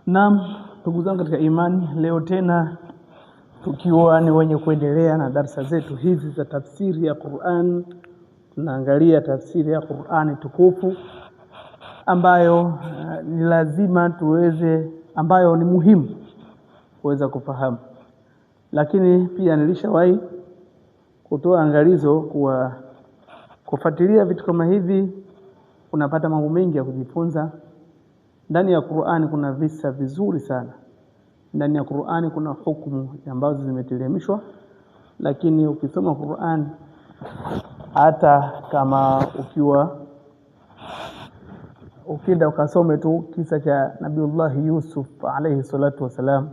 Naam, ndugu zangu katika imani, leo tena tukiwa ni wenye kuendelea na darasa zetu hizi za tafsiri ya Qur'an. Tunaangalia tafsiri ya Qur'ani tukufu ambayo ni lazima ambayo ni muhimu kuweza kufahamu. Lakini pia nilishawahi kutoa angalizo kufuatilia vitu kama hivi unapata mambo mengi ya kujifunza. Ndani ya Qur'ani kuna visa vizuri sana. Ndani ya Qur'ani kuna hukumu ambazo zimeteremshwa, lakini ukisoma Qur'an hata kama ukida ukasome tu kisa cha Nabiullah Yusuf alayhi salatu wasalam,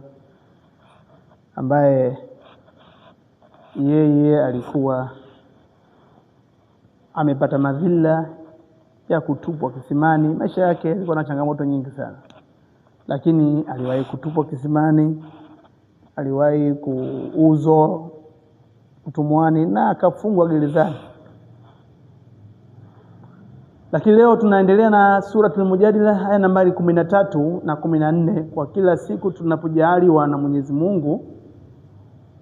ambaye yeye alikuwa amepata madhila ya kutupwa kisimani. Maisha yake yalikuwa na changamoto nyingi sana, lakini aliwahi kutupwa kisimani, aliwahi kuuzwa utumwani na akafungwa gerezani. Lakini leo tunaendelea na suratul Mujadila, aya nambari 13 na 14. Kwa kila siku tunapojaliwa na Mwenyezi Mungu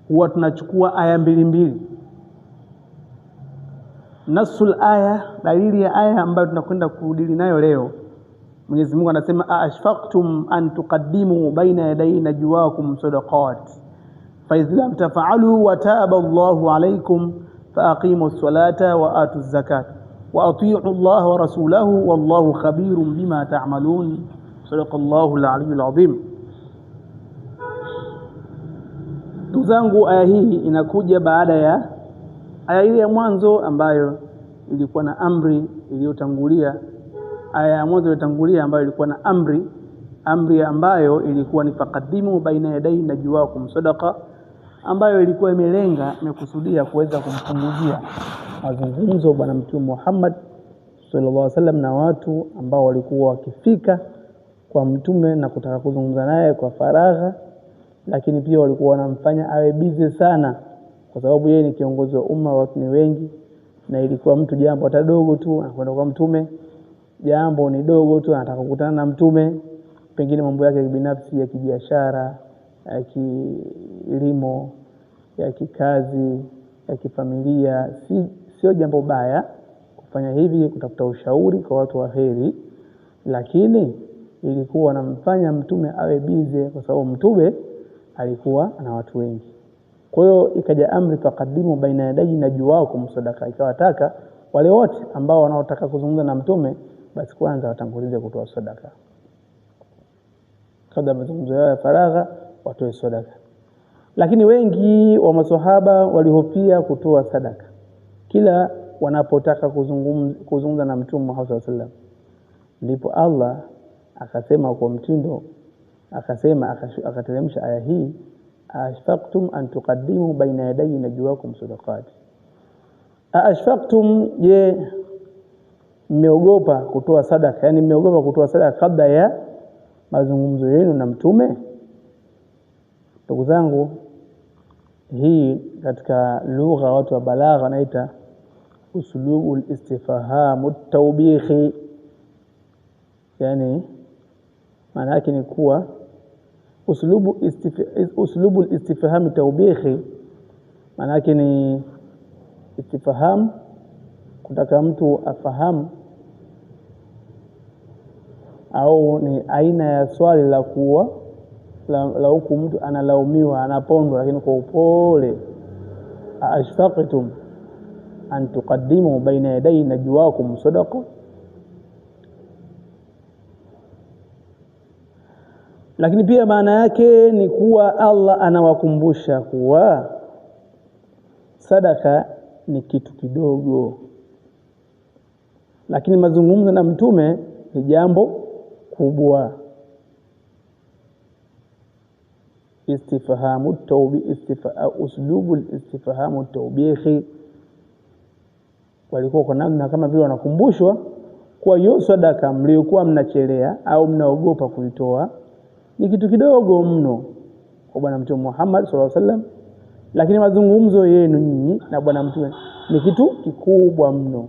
huwa tunachukua aya mbili. Nasul aya, dalili ya aya ambayo tunakwenda kudili nayo leo. Mwenyezi Mungu anasema ashfaqtum an tuqaddimu baina yaday najwaakum sadaqat fa idh lam taf'alu wa taba Allahu alaykum fa aqimus salata wa atuz zakat wa atii'u Allaha wa rasulahu wallahu khabirun bima ta'malun. Sadaqallahu al-aliyyul azim. Ndugu zangu, aya hii inakuja baada ya aya ile ya mwanzo ambayo ilikuwa na amri iliyotangulia. Aya ya mwanzo iliyotangulia ambayo ilikuwa na amri ambayo ilikuwa ni faqaddimu baina yaday najwaakum sadaqa, ambayo ilikuwa imekusudia kuweza kumpunguzia mazungumzo bwana Mtume Muhammad sallallahu alaihi wasallam na watu ambao walikuwa wakifika kwa mtume na kutaka kuzungumza naye kwa faragha, lakini pia walikuwa wanamfanya awe busy sana, kwa sababu yeye ni kiongozi wa umma, watu ni wengi, na ilikuwa mtu jambo hata dogo tu anakwenda kwa mtume, jambo ni dogo tu anataka kukutana na mtume, pengine mambo yake binafsi ya kibiashara, ya kilimo, ya kikazi, ya kifamilia. Sio jambo baya kufanya hivi, kutafuta ushauri kwa watu wa heri, lakini ilikuwa anamfanya mtume awe busy, kwa sababu mtume alikuwa ana watu wengi. Kwa hiyo ikaja amri faqaddimu baina yaday najwaakum sadaqa, ikawataka wale wote ambao wanaotaka kuzungumza na mtume basi kwanza watangulize kutoa sadaka. Kabla mazungumzo ya faragha watoe sadaka. Lakini wengi wa maswahaba walihofia kutoa sadaka kila wanapotaka kuzungumza na mtume Muhammad sallallahu alaihi wasallam. Ndipo Allah akasema kwa mtindo, akateremsha aya hii, ashfaqtum an tuqaddimu baina yaday najwaakum sadaqat. Ashfaqtum, je, mmeogopa kutoa sadaka? Yani mmeogopa kutoa sadaka kabla ya mazungumzo yenu na mtume? Ndugu zangu, hii katika lugha watu wa balagha wanaita uslubul istifham at-tawbikhi. Yani maana yake ni kuwa uslubul istifham at-tawbikhi, maana yake ni istifham, kutaka mtu afahamu, au ni aina ya swali la kuwa la huku mtu analaumiwa, anapondwa, lakini kwa upole. Ashfaqtum an tuqaddimu baina yaday najwaakum sadaqa. Lakini pia maana yake ni kuwa Allah anawakumbusha kuwa sadaka ni kitu kidogo, lakini mazungumzo na mtume ni jambo kubwa. Uslubul istifhamu tawbihi, walikuwa kwa namna kama vile wanakumbushwa kwa hiyo sadaka mliokuwa mnachelea au mnaogopa kuitoa ni kitu kidogo mno kwa bwana Mtume Muhammad sallallahu alaihi wasallam, lakini mazungumzo yenu nyinyi na bwana mtume ni kitu kikubwa mno.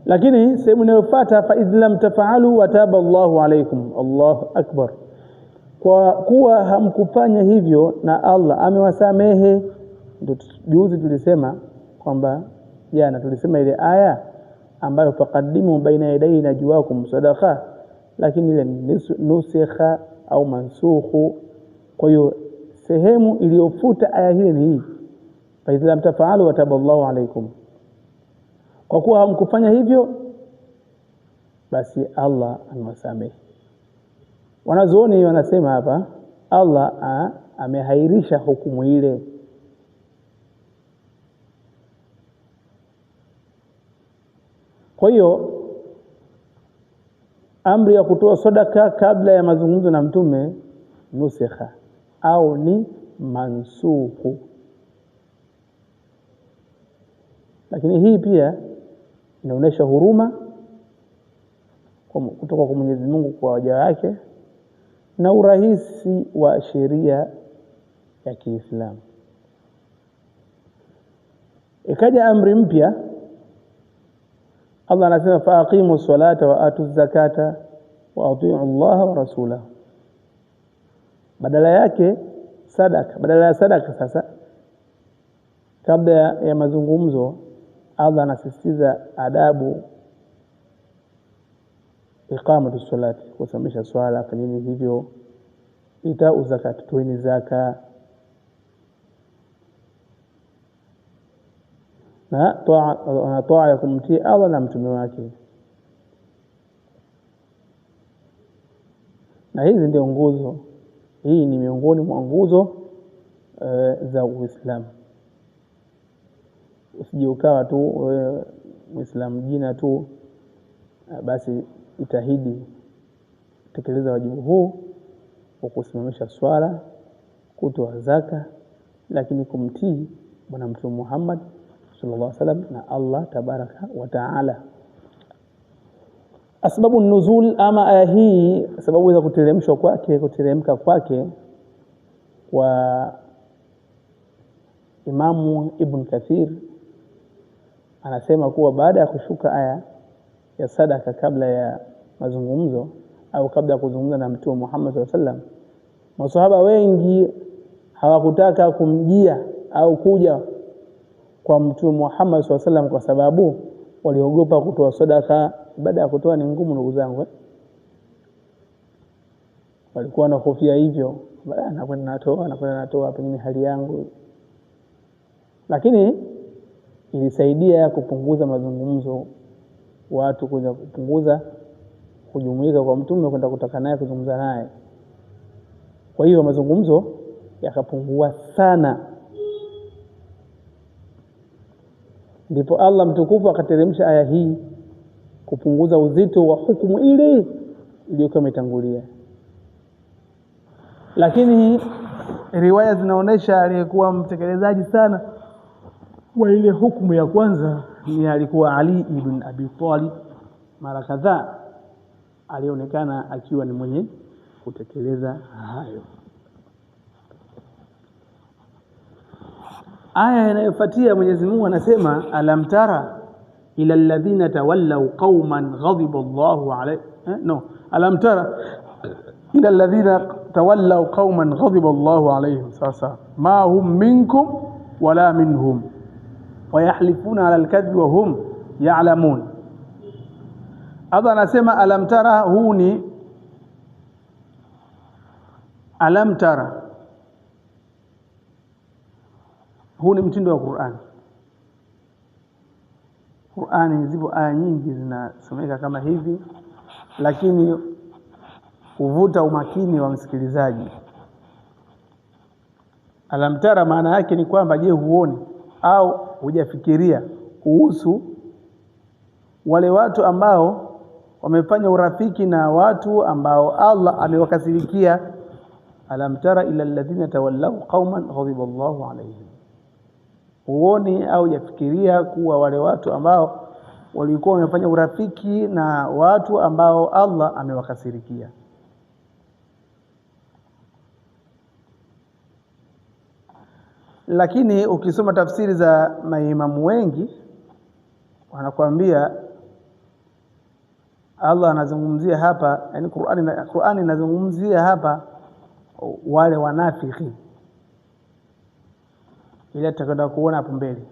Lakini sehemu inayofuata fa idh lam taf'alu wa taba Allahu alaykum. Allahu akbar. Kwa kuwa hamkufanya hivyo na Allah amewasamehe. Ndio juzi tulisema kwamba jana tulisema ile aya ambayo faqaddimu baina yaday najwaakum sadaqa, lakini ile nusikha au mansukhu. Kwa hiyo sehemu iliyofuta aya hii ni hii fa idh lam taf'alu wa taba Allahu alaykum. Kwa kuwa hamkufanya hivyo basi Allah amewasamehe. Wanazuoni wanasema hapa Allah amehairisha hukumu ile. Kwa hiyo amri ya kutoa sadaka kabla ya mazungumzo na mtume nusikha au ni mansukhu. Lakini hii pia inaonyesha huruma kutoka kwa Mwenyezi Mungu kwa waja wake na urahisi wa sheria ya Kiislamu. Ikaja amri mpya, Allah anasema faaqimu salata wa atu zakata wa atiu Allah wa rasulahu. Badala yake sadaka, badala ya sadaka sasa kabla ya mazungumzo Allah anasisitiza adabu iqamatu salati, kusimamisha swala. Fanyeni hivyo. Itau zakat, toeni zaka. Na toa ya kumtii Allah na mtume wake. Na hizi ndio nguzo. Hii ni miongoni mwa nguzo za Uislamu. Usije ukawa tu Muislamu jina tu, basi itahidi kutekeleza wajibu huu wa kusimamisha swala, kutoa zaka, lakini kumtii bwana Mtume Muhammad sallallahu alaihi wasallam na Allah tabaraka wa taala. Asbabu nuzul, ama aya hii sababu za kuteremka kwake kwa Imamu Ibn Kathir anasema kuwa baada ya kushuka aya ya sadaka kabla ya mazungumzo au kabla ya kuzungumza na Mtume Muhammad sallallahu alaihi wasallam, maswahaba wengi hawakutaka kumjia au kuja kwa Mtume Muhammad sallallahu alaihi wasallam kwa sababu waliogopa kutoa sadaka. Baada ya kutoa ni ngumu, ndugu zangu, walikuwa na hofia hivyo, nakwenda natoa pengine hali yangu. Lakini ilisaidia kupunguza mazungumzo, watu kuja kupunguza kujumuika kwa mtume kwenda kutaka naye kuzungumza naye. Kwa hiyo mazungumzo yakapungua sana. Ndipo Allah mtukufu akateremsha aya hii kupunguza uzito wa hukumu ile iliyokuwa imetangulia. Lakini riwaya zinaonesha aliyekuwa mtekelezaji sana wa ile hukumu ya kwanza ni alikuwa Ali ibn Abi Talib. Mara kadhaa alionekana akiwa ni mwenye kutekeleza hayo. Aya inayofuatia Mwenyezi Mungu anasema alam tara ila alladhina tawallaw qauman ghadiba Allahu alayhim. Alam tara ila alladhina tawallaw qauman ghadiba Allahu alayhim sasa ma hum minkum wala minhum wayahlifuna ala alkadhib wa hum ya'lamun. Allah anasema alam tara, huni alam tara, huu ni mtindo wa Qur'an. Qur'ani zipo aya nyingi zinasomeka kama hivi, lakini huvuta umakini wa msikilizaji. Alam tara maana yake ni kwamba je, huoni au hujafikiria kuhusu wale watu ambao wamefanya urafiki na watu ambao Allah amewakasirikia. Alam tara ila alladhina tawallaw qauman ghadiba Allahu alayhim. Huoni au yafikiria kuwa wale watu ambao walikuwa wamefanya urafiki na watu ambao Allah amewakasirikia. Lakini ukisoma tafsiri za maimamu wengi wanakuambia Allah anazungumzia hapa, yani Qur'ani inazungumzia hapa wale wanafiki, ile tutakwenda kuona hapo mbele.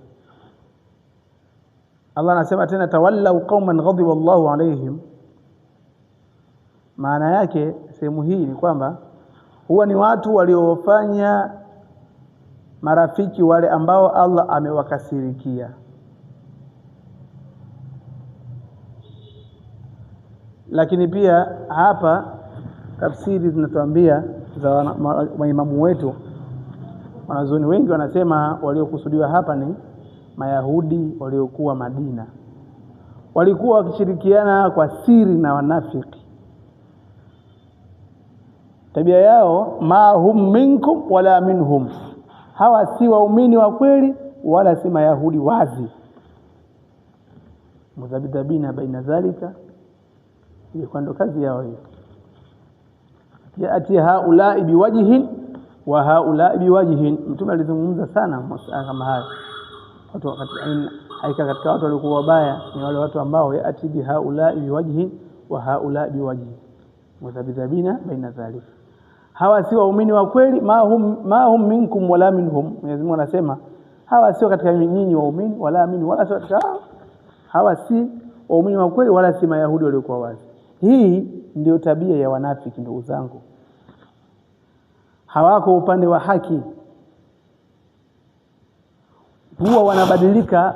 Allah anasema tena, tawallau qauman ghadiba Allahu alaihim. Maana yake sehemu hii ni kwamba huwa ni watu waliofanya marafiki wale ambao Allah amewakasirikia. Lakini pia hapa tafsiri zinatuambia za maimamu wetu, wanazuoni wengi wanasema waliokusudiwa hapa ni Mayahudi waliokuwa Madina, walikuwa wakishirikiana kwa siri na wanafiki. Tabia yao, ma hum minkum wala minhum, hawa si waumini wa kweli wala si Mayahudi wazi. Mudhabidhabina baina dhalika, ilikuwa ndo kazi yao hiyo. Yaati haulai biwajhin wa haulai biwajhin. Mtume alizungumza sana masuala kama haya. Watu katika watu walikuwa wabaya ni wale watu ambao yaati bi haulai biwajhin wa haulai biwajhin, mudhabidhabina baina dhalika. Hawa si waumini wa kweli, ma hum minkum wala minhum. Mwenyezi Mungu anasema hawa sio katika nyinyi waumini wala minhum, wala sio katika hawa si waumini wa kweli wala si Mayahudi waliokuwa wazi. Hii ndio tabia ya wanafiki ndugu zangu. Hawako upande wa haki, huwa wanabadilika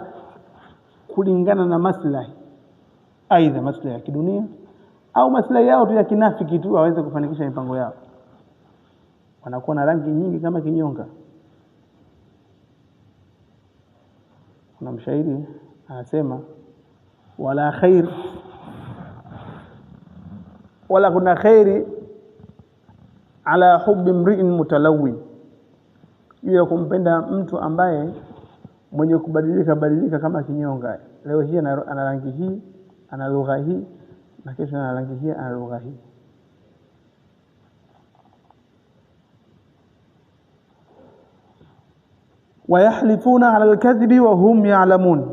kulingana na maslahi, aidha maslahi ya kidunia au maslahi yao tu ya kinafiki tu waweze kufanikisha mipango yao. Wanakuwa na rangi nyingi kama kinyonga. Kuna mshairi anasema, wala khair wala kuna khairi ala hubbi mri'in mutalawwin, hiyo kumpenda mtu ambaye mwenye kubadilika kama kinyonga. Leo hii ana rangi hii, ana lugha hii, na kesho ana rangi hii, ana lugha hii. Wayahlifuna ala alkadhibi wa hum ya'lamun.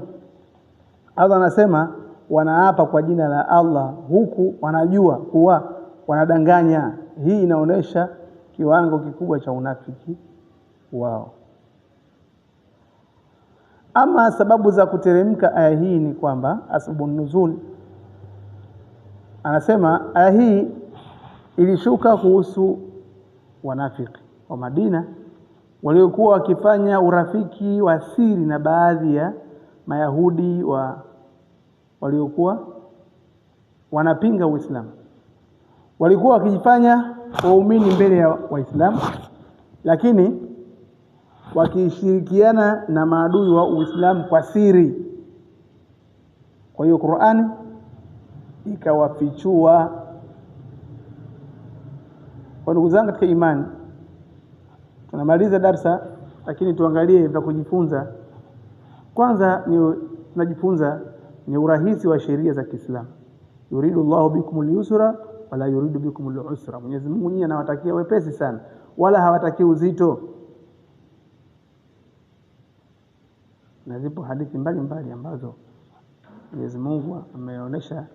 Allah anasema wanaapa kwa jina la Allah huku wanajua kuwa wanadanganya. Hii inaonesha kiwango kikubwa cha unafiki wao. Ama sababu za kuteremka aya hii ni kwamba asbabun nuzul, anasema aya hii ilishuka kuhusu wanafiki wa Madina waliokuwa wakifanya urafiki wa siri na baadhi ya Mayahudi waliokuwa wanapinga Uislamu. Walikuwa wakijifanya waumini mbele ya Waislamu, lakini wakishirikiana na maadui wa Uislamu kwa siri. Kwa hiyo Qur'ani ikawafichua. Kwa ndugu zangu katika imani, tunamaliza darasa, lakini tuangalie vya kujifunza. Kwanza ni tunajifunza ni urahisi wa sheria za Kiislamu. Yuridu Allahu bikumul yusra wala yuridu bikumul usra. Mwenyezi Mungu yeye anawatakia wepesi sana, wala hawataki uzito. Na zipo hadithi mbalimbali ambazo Mwenyezi Mungu ameonyesha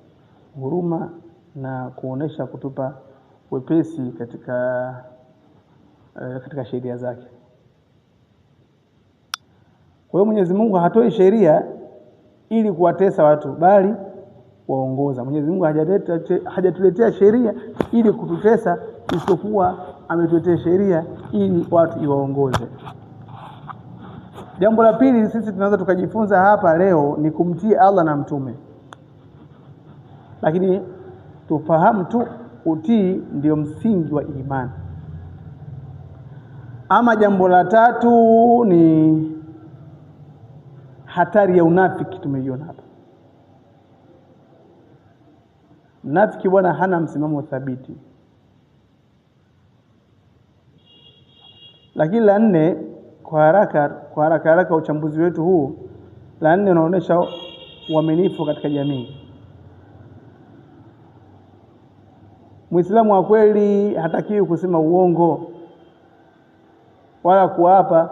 huruma na kuonesha kutupa wepesi katika sheria zake. Kwa hiyo Mwenyezi Mungu hatoi sheria ili kuwatesa watu, bali waongoza. Mwenyezi Mungu hajatuletea sheria ili kututesa, isipokuwa ametuletea sheria ili watu iwaongoze. Jambo la pili sisi tunaweza tukajifunza hapa leo ni kumtii Allah na mtume. Lakini tufahamu tu utii ndio msingi wa imani. Ama jambo la tatu ni hatari ya unafiki tumeiona hapa. Mnafiki bwana hana msimamo thabiti. Lakini la nne, kwa haraka uchambuzi wetu huu, la nne unaonesha uaminifu katika jamii. Muislamu wa kweli hatakiwi kusema uongo wala kuapa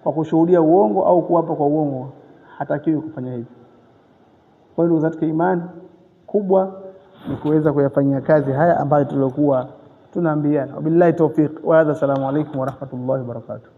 kwa kushuhudia uongo au kuapa kwa uongo. Hatakiwi kufanya hivyo. Kwa hiyo katika imani kubwa ni kuweza kuyafanyia kazi haya ambayo tulikuwa tunaambiana. Wabillahi tawfiq wa hadha, assalamu alaykum wa rahmatullahi wa barakatuh.